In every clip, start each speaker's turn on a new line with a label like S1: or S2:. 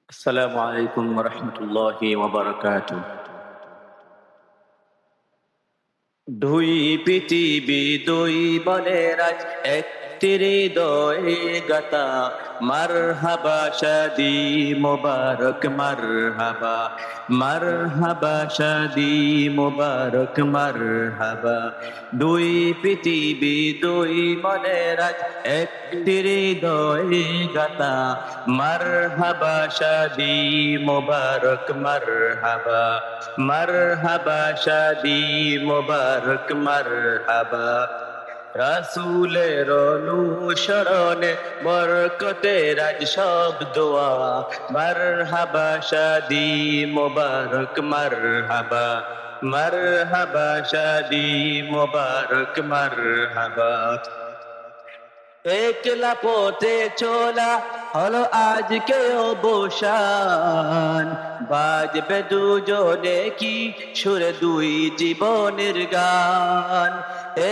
S1: আসসালামু আলাইকুম ওয়া রাহমাতুল্লাহি ওয়া বারাকাতুহু। দুই পৃথিবী দুই বনের আজ একটি হৃদয়ে গাথা। মারহাবা শাদি মোবারক মারহাবা, মারহাবা শাদি মোবারক মারহাবা। দুই পৃথিবী দুই মনের আজ একটি হৃদয়ে গাথা। মারহাবা শাদি মোবারক মারহাবা, মারহাবা শাদি মোবারক মারহাবা। রাসূলের অনুসরণে বরকতের আজ সব দোয়া। মারহাবা শাদি মোবারক মারহাবা, মারহাবা শাদি মোবারক মারহাবা। একলা পথে চলা হলো আজকে অবসান, বাজবে দুজনে কি সুরে দুই জীবনের গান।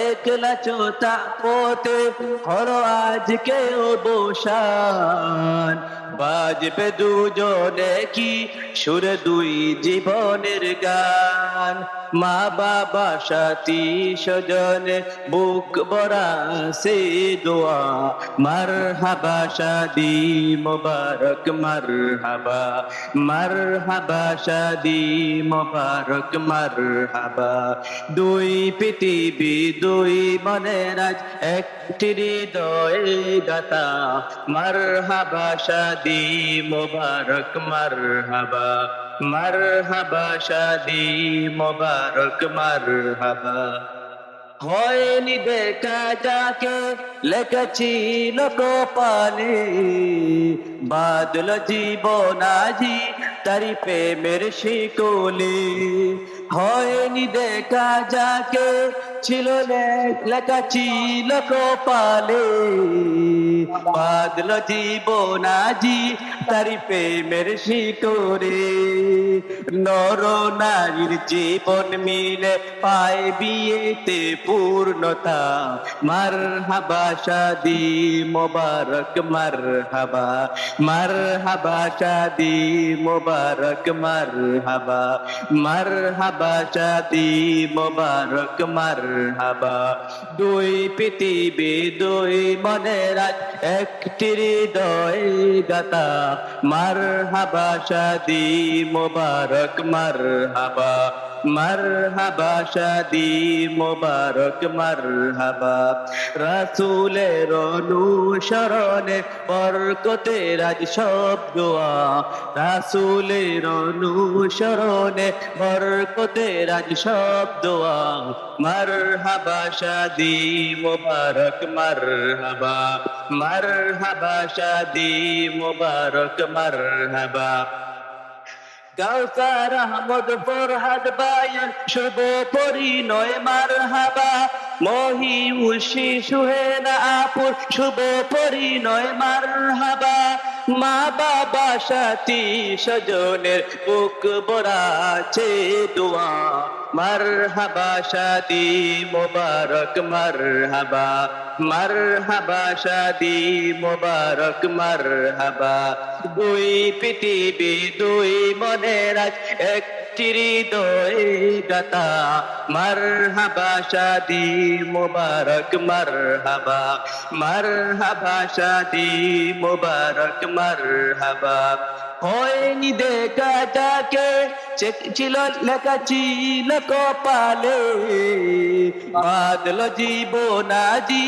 S1: একলা চোতা পথে হলো আজকে অবসান, বাজবে দুজনে কি সুরে দুই জীবনের গান। মা বাবা সাথী স্বজনে বুক ভরা সে দোয়া। মারহাবা শাদি মোবারক মারহাবা, মারহাবা শাদি মোবারক মারহাবা। দুই পৃথিবী দুই মনের আজ একটি হৃদয়ে গাথা। মারহাবা শাদি মোবারক মারহাবা, মারহাবা শাদি মোবারক মারহাবা। হয়নি দেখা যাকে লেখছিল কপালে, বাদল জীবন আজি তারি প্রেমের শিকলে। হয়নি দেখা যাকে ছিল লেখা ছিল কপালে, বাদল জীবন আজি তারি প্রেমের শিকরে। নর নারীর জীবন মিলে পায় বিয়েতে পূর্ণতা। মারহাবা শাদি মোবারক মারহাবা, মারহাবা শাদি মোবারক মারহাবা, মারহাবা শাদি মোবারক মারহাবা। দুই পৃথিবী দুই মনের আজ একটি হৃদয়ে গাথা। মারহাবা শাদি মোবারক মারহাবা, মারহাবা শাদি মোবারক মারহাবা। রাসূলের অনুসরণে বরকতের আজ সব দোয়া। রাসূলের অনুসরণে বরকতের আজ সব দোয়া। মারহাবা শাদি মোবারক মারহাবা, মারহাবা শাদি মোবারক মারহাবা। কাউসার আহমদ ফরহাদ বায়ান শুভ পরিণয় মারহাবা। মহিউল সুহেনা আপুর শুভ পরিণয় মারহাবা। মা বাবা সাথী স্বজনের বুক ভরাছে দোয়া। মারহাবা শাদি মোবারক মারহাবা, মারহাবা শাদি মোবারক মারহাবা। দুই পৃথিবী দুই মনের আজ একটি হৃদয়ে গাথা। মারহাবা শাদি মোবারক মারহাবা, মারহাবা শাদি মোবারক মারহাবা। হয়নি দেখা যাকে ছিল লেখা ছিল কপালে, বাদল জীবন আজি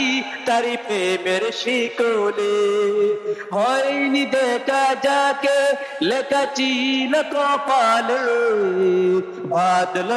S1: তারি প্রেমের শিকলে। হয়নি দেখা যাকে লেখা ছিল কপালে, বাদল